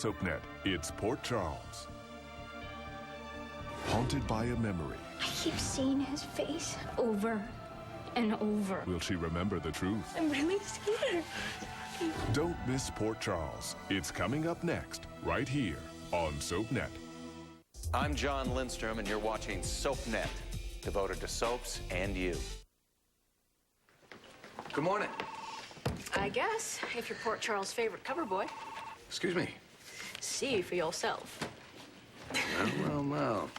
SoapNet, it's Port Charles. Haunted by a memory. I keep seeing his face over and over. Will she remember the truth? I'm really scared. Don't miss Port Charles. It's coming up next, right here on SoapNet. I'm John Lindstrom, and you're watching SoapNet, devoted to soaps and you. Good morning. I guess, if you're Port Charles' favorite cover boy. Excuse me. See for yourself. Well.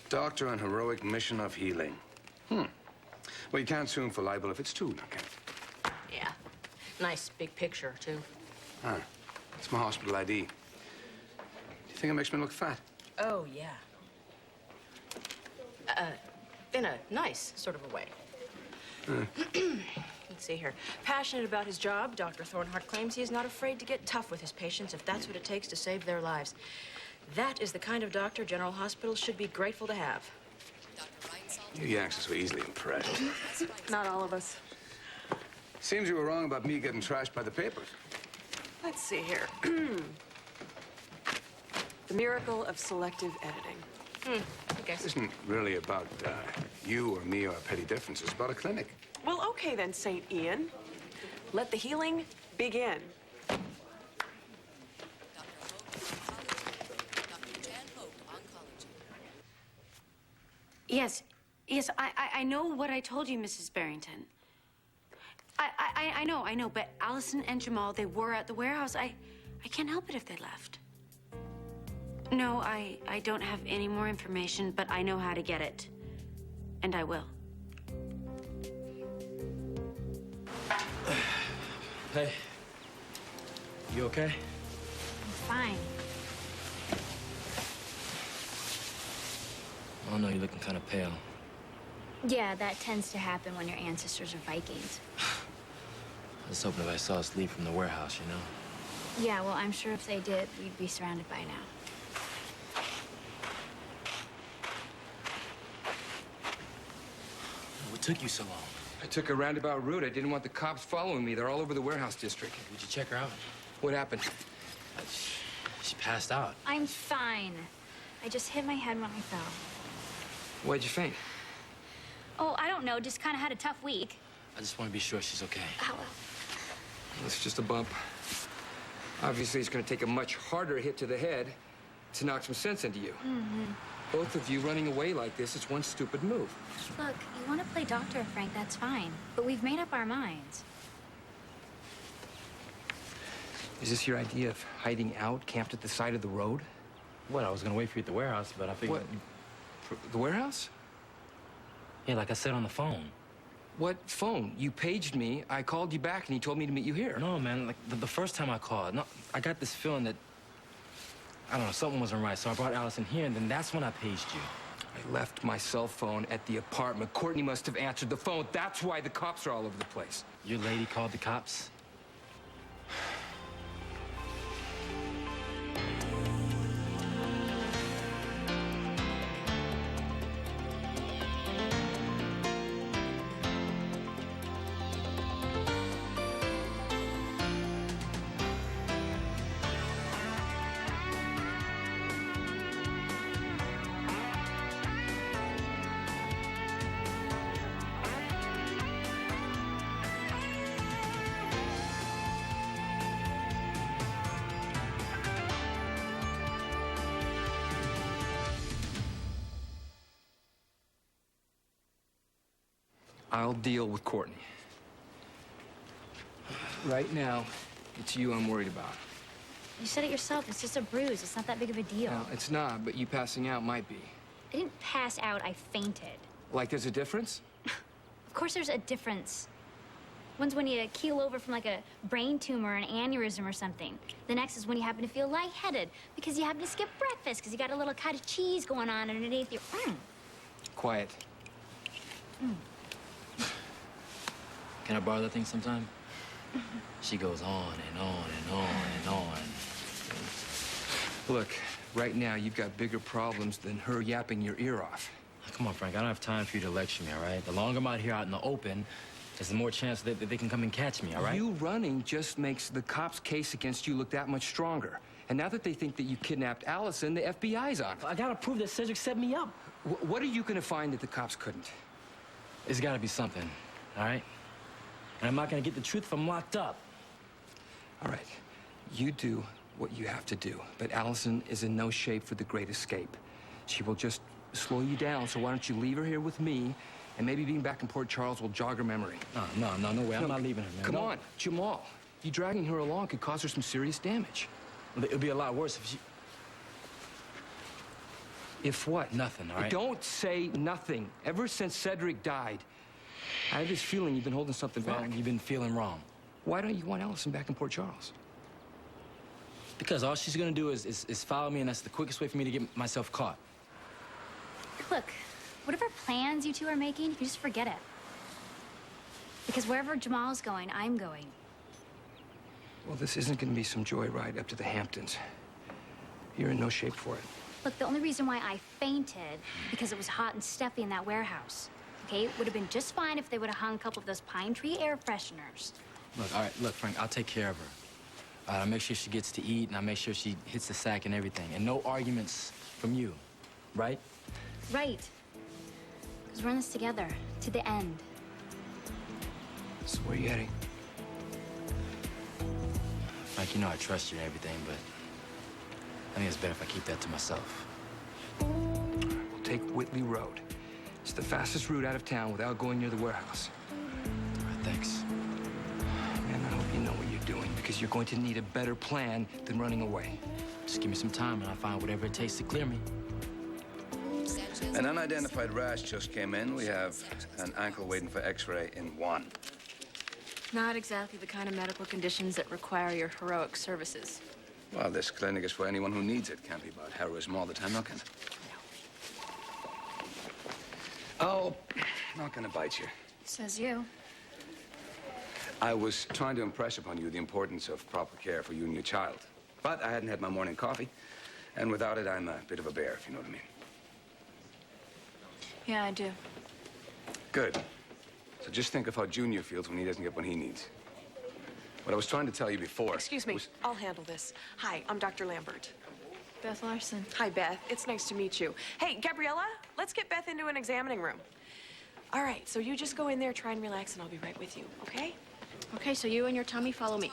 Doctor on heroic mission of healing. Well, you can't sue him for libel if it's true, now, can you? Yeah. Nice big picture, too. Ah, it's my hospital ID. Do you think it makes me look fat? Oh, yeah. In a nice sort of a way. Let's see here. Passionate about his job, Dr. Thornhart claims he is not afraid to get tough with his patients if that's what it takes to save their lives. That is the kind of doctor General Hospitals should be grateful to have. You Yanks are so easily impressed. Not all of us. Seems you were wrong about me getting trashed by the papers. Let's see here. The miracle of selective editing. Okay. This isn't really about you or me or petty differences. It's about a clinic. Well, okay then, St. Ian. Let the healing begin. Yes, I know what I told you, Mrs. Barrington. I know, but Allison and Jamal, they were at the warehouse. I can't help it if they left. No, I don't have any more information, but I know how to get it. And I will. Hey, you okay? I'm fine. Oh, no, you're looking kind of pale. Yeah, that tends to happen when your ancestors are Vikings. I was hoping if I saw us leave from the warehouse, you know? Yeah, well, I'm sure if they did, we'd be surrounded by now. What took you so long? I took a roundabout route. I didn't want the cops following me. They're all over the warehouse district. Would you check her out? What happened? She passed out. I'm fine. I just hit my head when I fell. Why'd you faint? Oh, I don't know. Just kind of had a tough week. I just want to be sure she's okay. Ow. It's just a bump. Obviously, it's going to take a much harder hit to the head to knock some sense into you. Both of you running away like this is one stupid move. Look, you want to play doctor, Frank, that's fine. But we've made up our minds. Is this your idea of hiding out, camped at the side of the road? What, I was going to wait for you at the warehouse, but I figured... What? The warehouse? Yeah, like I said on the phone. What phone? You paged me, I called you back, and you told me to meet you here. No, man, like the first time I called, no, I got this feeling that, I don't know, something wasn't right, so I brought Allison here, and then that's when I paged you. I left my cell phone at the apartment. Courtney must have answered the phone. That's why the cops are all over the place. Your lady called the cops? I'll deal with Courtney. Right now, it's you I'm worried about. You said it yourself. It's just a bruise. It's not that big of a deal. No, it's not, but you passing out might be. I didn't pass out. I fainted. Like there's a difference? Of course there's a difference. One's when you keel over from like a brain tumor, an aneurysm or something. The next is when you happen to feel lightheaded because you happen to skip breakfast because you got a little cottage cheese going on underneath your... Quiet. Can I borrow that thing sometime? She goes on and on and on and on. Look, right now you've got bigger problems than her yapping your ear off. Come on, Frank, I don't have time for you to lecture me, all right? The longer I'm out here out in the open, there's more chance that they can come and catch me, all right? You running just makes the cops' case against you look that much stronger. And now that they think that you kidnapped Allison, the FBI's on it. I gotta prove that Cedric set me up. What are you gonna find that the cops couldn't? There's gotta be something, all right? And I'm not gonna get the truth if I'm locked up. All right, you do what you have to do. But Allison is in no shape for the great escape. She will just slow you down, so why don't you leave her here with me, and maybe being back in Port Charles will jog her memory. No way. I'm not leaving her, man. Come on, Jamal. You dragging her along could cause her some serious damage. It'd be a lot worse if she... If what? Nothing, all right? Don't say nothing. Ever since Cedric died, I have this feeling you've been holding something back. You've been feeling wrong. Why don't you want Allison back in Port Charles? Because all she's gonna do is follow me, and that's the quickest way for me to get myself caught. Look, whatever plans you two are making, you just forget it. Because wherever Jamal's going, I'm going. Well, this isn't gonna be some joyride up to the Hamptons. You're in no shape for it. Look, the only reason why I fainted, because it was hot and stuffy in that warehouse. Okay, it would have been just fine if they would have hung a couple of those pine tree air fresheners. Look, all right, look, Frank, I'll take care of her. I'll make sure she gets to eat, and I'll make sure she hits the sack and everything. And no arguments from you, right? Right. Because we're in this together, to the end. So where are you heading? Frank, you know I trust you and everything, but I think it's better if I keep that to myself. We'll take Whitley Road. It's the fastest route out of town without going near the warehouse. All right, thanks. Man, I hope you know what you're doing, because you're going to need a better plan than running away. Just give me some time, and I'll find whatever it takes to clear me. An unidentified rash just came in. We have an ankle waiting for x-ray in 1. Not exactly the kind of medical conditions that require your heroic services. Well, this clinic is for anyone who needs it. Can't be about heroism all the time, no, can it? Oh, not gonna bite you. Says you. I was trying to impress upon you the importance of proper care for you and your child. But I hadn't had my morning coffee, and without it, I'm a bit of a bear, if you know what I mean. Yeah, I do. Good. So just think of how Junior feels when he doesn't get what he needs. What I was trying to tell you before... Excuse me. I'll handle this. Hi, I'm Dr. Lambert. Beth Larson. Hi, Beth. It's nice to meet you. Hey, Gabriella, let's get Beth into an examining room. All right, so you just go in there, try and relax, and I'll be right with you, okay? Okay, so you and your tummy follow me.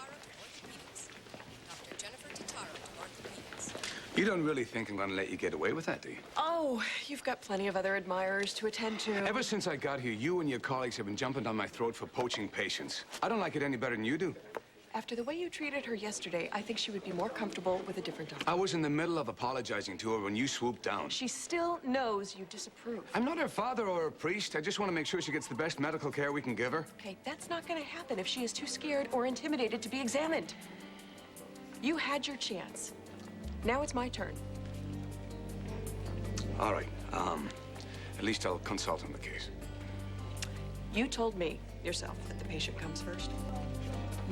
You don't really think I'm going to let you get away with that, do you? Oh, you've got plenty of other admirers to attend to. Ever since I got here, you and your colleagues have been jumping down my throat for poaching patients. I don't like it any better than you do. After the way you treated her yesterday, I think she would be more comfortable with a different doctor. I was in the middle of apologizing to her when you swooped down. She still knows you disapprove. I'm not her father or her priest. I just want to make sure she gets the best medical care we can give her. Okay, that's not going to happen if she is too scared or intimidated to be examined. You had your chance. Now it's my turn. All right. At least I'll consult on the case. You told me yourself that the patient comes first.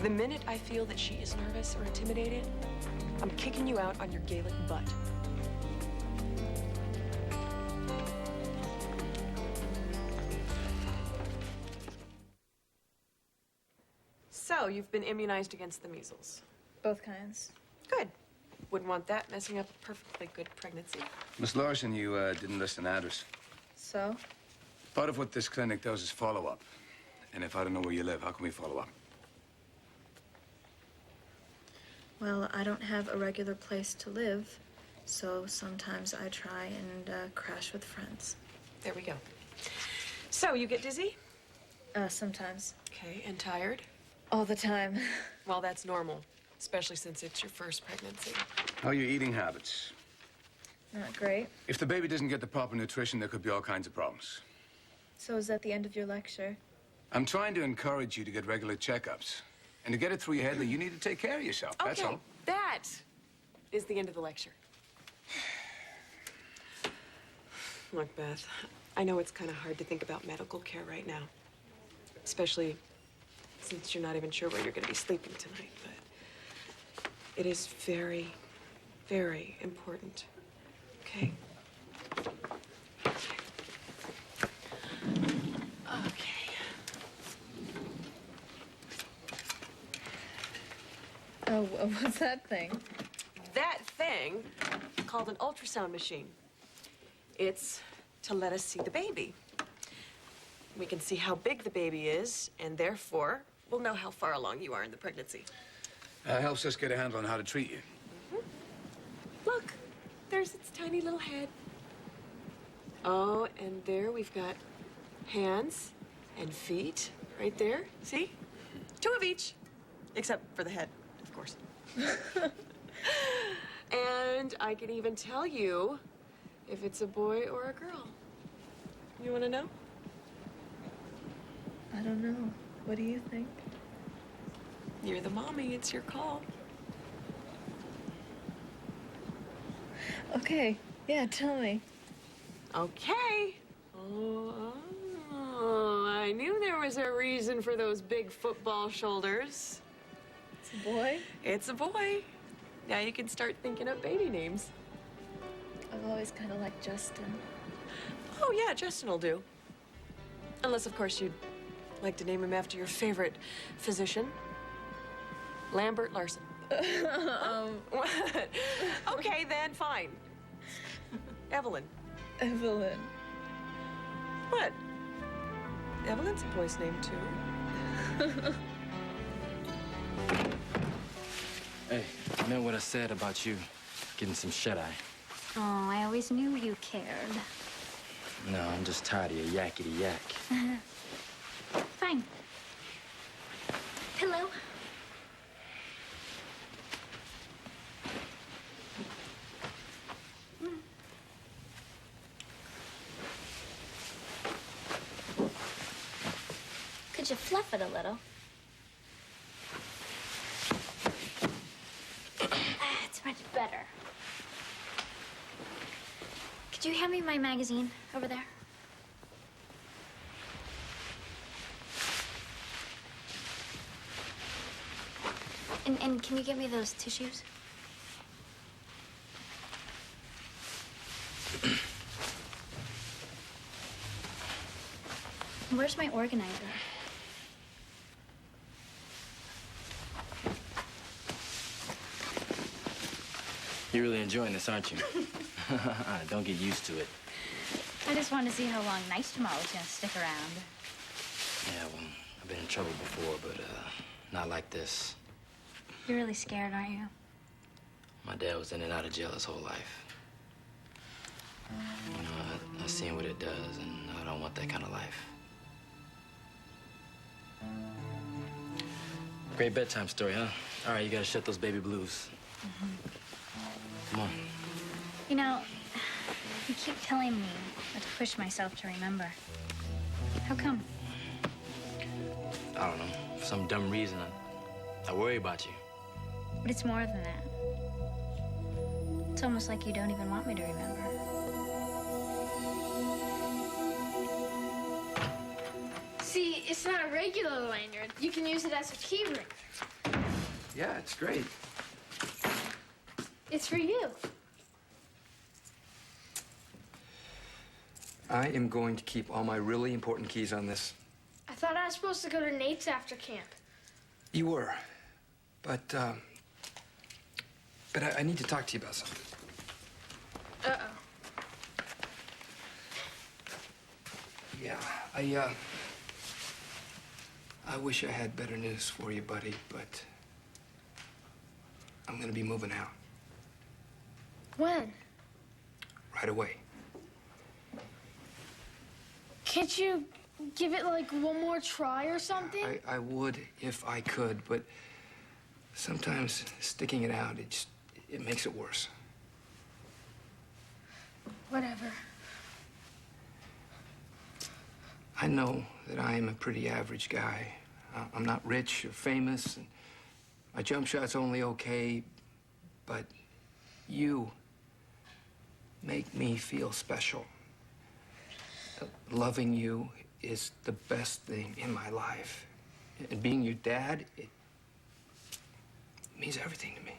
The minute I feel that she is nervous or intimidated, I'm kicking you out on your Gaelic butt. So, you've been immunized against the measles. Both kinds. Good. Wouldn't want that messing up a perfectly good pregnancy. Miss Larson, you didn't list an address. So? Part of what this clinic does is follow-up. And if I don't know where you live, how can we follow up? Well, I don't have a regular place to live, so sometimes I try and crash with friends. There we go. So, you get dizzy? Sometimes. Okay, and tired? All the time. Well, that's normal, especially since it's your first pregnancy. How are your eating habits? Not great. If the baby doesn't get the proper nutrition, there could be all kinds of problems. So is that the end of your lecture? I'm trying to encourage you to get regular checkups. And to get it through your head that you need to take care of yourself, that's all. Okay, that is the end of the lecture. Look, Beth, I know it's kind of hard to think about medical care right now. Especially since you're not even sure where you're going to be sleeping tonight, but it is very, very important. Okay? Okay. Oh, what's that thing? That thing is called an ultrasound machine. It's to let us see the baby. We can see how big the baby is, and therefore, we'll know how far along you are in the pregnancy. Helps us get a handle on how to treat you. Look, there's its tiny little head. Oh, and there we've got hands and feet right there. See? 2 of each, except for the head, of course. And I can even tell you if it's a boy or a girl. You want to know? I don't know. What do you think? You're the mommy. It's your call. Okay. Yeah, tell me. Okay. Oh, I knew there was a reason for those big football shoulders. It's a boy? It's a boy. Now you can start thinking up baby names. I've always kind of liked Justin. Oh, yeah, Justin will do. Unless, of course, you'd like to name him after your favorite physician, Lambert Larson. What? Okay, then, fine. Evelyn. Evelyn. What? Evelyn's a boy's name, too. Hey, remember what I said about you getting some shut-eye? Oh, I always knew you cared. No, I'm just tired of your yakety yak. Fine. Pillow. Could you fluff it a little? It's much better. Could you hand me my magazine over there? And can you get me those tissues? Where's my organizer? You're really enjoying this, aren't you? Don't get used to it. I just wanted to see how long Nice Jamal was gonna stick around. Yeah, well, I've been in trouble before, but not like this. You're really scared, aren't you? My dad was in and out of jail his whole life. You know, I've seen what it does, and I don't want that kind of life. Great bedtime story, huh? All right, you gotta shut those baby blues. Come on. You know, you keep telling me not to push myself to remember. How come? I don't know. For some dumb reason, I worry about you. But it's more than that. It's almost like you don't even want me to remember. See, it's not a regular lanyard. You can use it as a key ring. Yeah, it's great. It's for you. I am going to keep all my really important keys on this. I thought I was supposed to go to Nate's after camp. You were, but I need to talk to you about something. Uh-oh. Yeah, I wish I had better news for you, buddy, but I'm gonna be moving out When? right away. Can't you give it like one more try or something? I would if I could, but sometimes sticking it out, it makes it worse. Whatever. I know that I am a pretty average guy. I'm not rich or famous, and my jump shot's only okay, but you make me feel special. Loving you is the best thing in my life. And being your dad, it means everything to me.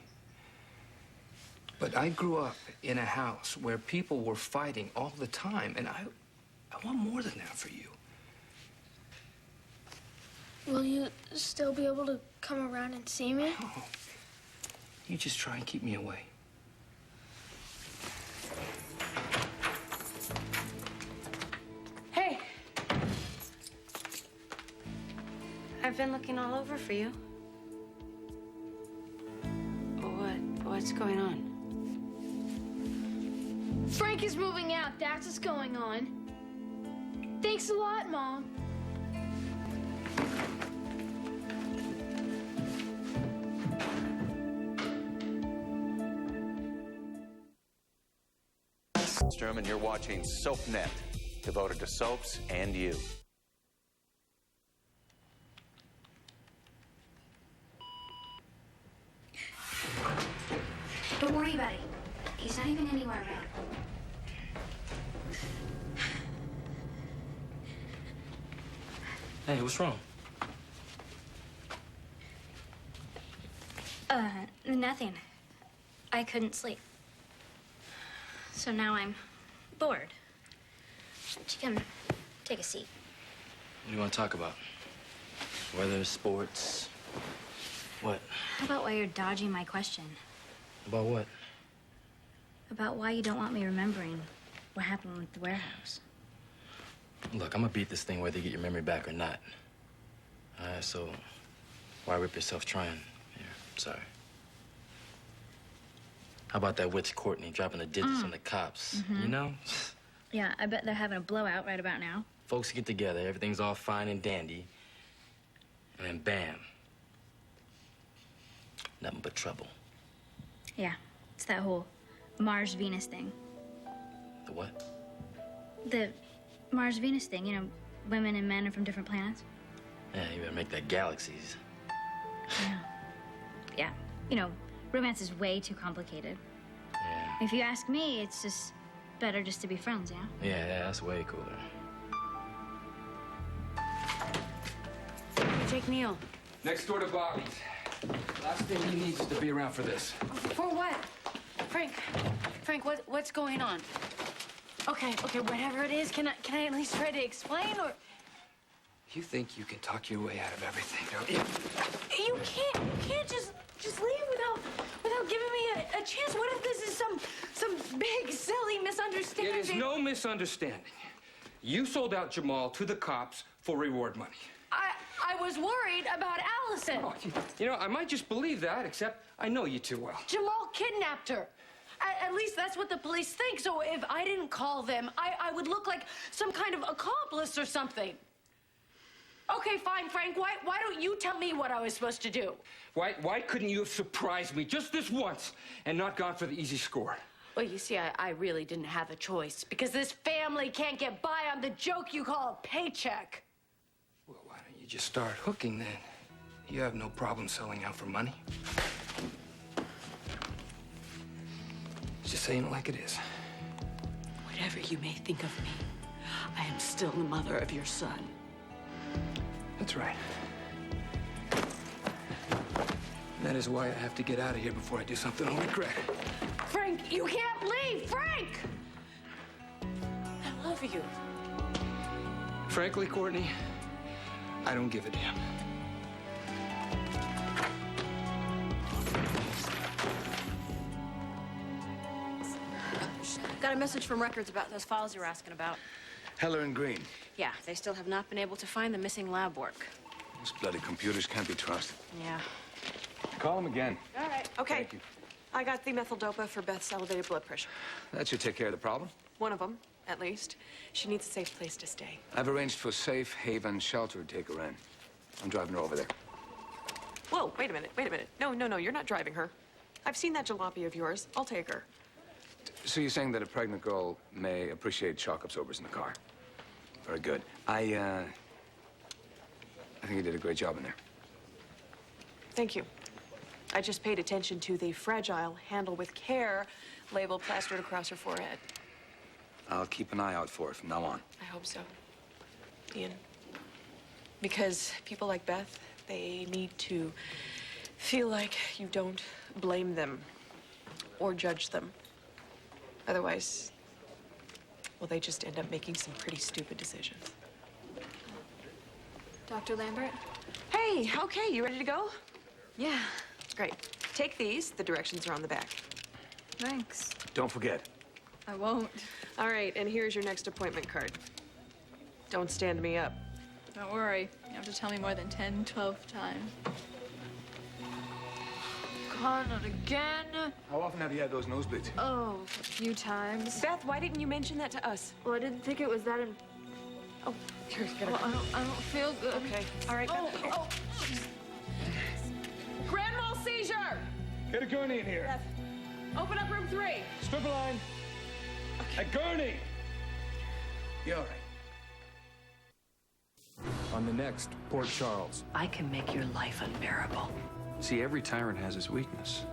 But I grew up in a house where people were fighting all the time, and I want more than that for you. Will you still be able to come around and see me? Oh, You just try and keep me away. Hey! I've been looking all over for you. What's going on? Frank is moving out. That's what's going on. Thanks a lot, Mom. And you're watching SoapNet, devoted to soaps and you. Don't worry about it. He's not even anywhere around. Hey, what's wrong? Nothing. I couldn't sleep. So now I'm bored. Would you come take a seat? What do you want to talk about? Weather, sports, what? How about why you're dodging my question? About what? About why you don't want me remembering what happened with the warehouse. Look, I'm gonna beat this thing whether you get your memory back or not. All right, so why rip yourself trying? Here, sorry. How about that witch Courtney dropping the digits on the cops? You know? Yeah, I bet they're having a blowout right about now. Folks get together, everything's all fine and dandy, and then bam. Nothing but trouble. Yeah, it's that whole Mars-Venus thing. The what? The Mars-Venus thing, you know, women and men are from different planets. Yeah, you better make that galaxies. Yeah. Yeah, you know, romance is way too complicated. Yeah. If you ask me, it's just better just to be friends, yeah? Yeah, that's way cooler. Jake Neal. Next door to Bobby's. Last thing he needs is to be around for this. For what? Frank, what's going on? Okay, whatever it is, can I at least try to explain, or? You think you can talk your way out of everything, don't you? You can't just leave without giving me a chance. What if this is some big, silly misunderstanding? It is no misunderstanding. You sold out Jamal to the cops for reward money. I was worried about Allison. Oh, you know, I might just believe that, except I know you too well. Jamal kidnapped her. At least that's what the police think. So if I didn't call them, I would look like some kind of accomplice or something. Okay, fine, Frank. Why don't you tell me what I was supposed to do? Why couldn't you have surprised me just this once and not gone for the easy score? Well, you see, I really didn't have a choice because this family can't get by on the joke you call a paycheck. Well, why don't you just start hooking then? You have no problem selling out for money. Just saying it like it is. Whatever you may think of me, I am still the mother of your son. That's right. That is why I have to get out of here before I do something I'll regret. Frank, you can't leave! Frank! I love you. Frankly, Courtney, I don't give a damn. Got a message from records about those files you were asking about. Heller and Green. Yeah, they still have not been able to find the missing lab work. Those bloody computers can't be trusted. Yeah. Call them again. All right. Okay. Thank you. I got the methyl-dopa for Beth's elevated blood pressure. That should take care of the problem. One of them, at least. She needs a safe place to stay. I've arranged for Safe Haven Shelter to take her in. I'm driving her over there. Whoa, wait a minute. No, you're not driving her. I've seen that jalopy of yours. I'll take her. So you're saying that a pregnant girl may appreciate shock absorbers in the car? Very good. I think you did a great job in there. Thank you. I just paid attention to the fragile handle with care label plastered across her forehead. I'll keep an eye out for it from now on. I hope so, Ian. Because people like Beth, they need to feel like you don't blame them or judge them. Otherwise, well, they just end up making some pretty stupid decisions. Dr. Lambert? Hey, okay, you ready to go? Yeah. Great. Take these. The directions are on the back. Thanks. Don't forget. I won't. All right, and here's your next appointment card. Don't stand me up. Don't worry. You don't have to tell me more than 10, 12 times. God, not again. How often have you had those nosebleeds? Oh, a few times. Beth, why didn't you mention that to us? Well, I didn't think it was that Oh, here, get Well, I don't feel good. Okay, all right, Beth. Oh. Grand mal seizure! Get a gurney in here. Beth, open up room 3. Strip line. A gurney. You're all right. On the next Port Charles. I can make your life unbearable. See, every tyrant has his weakness.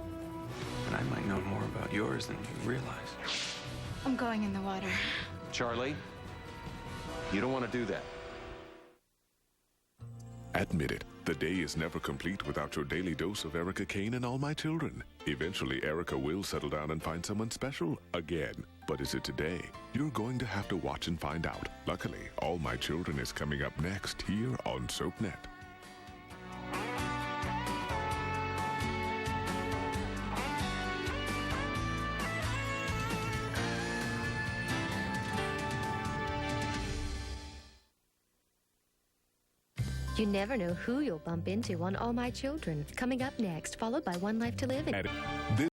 And I might know more about yours than you realize. I'm going in the water. Charlie, you don't want to do that. Admit it, the day is never complete without your daily dose of Erica Kane and All My Children. Eventually, Erica will settle down and find someone special again. But is it today? You're going to have to watch and find out. Luckily, All My Children is coming up next here on SoapNet. You never know who you'll bump into on All My Children. Coming up next, followed by One Life to Live.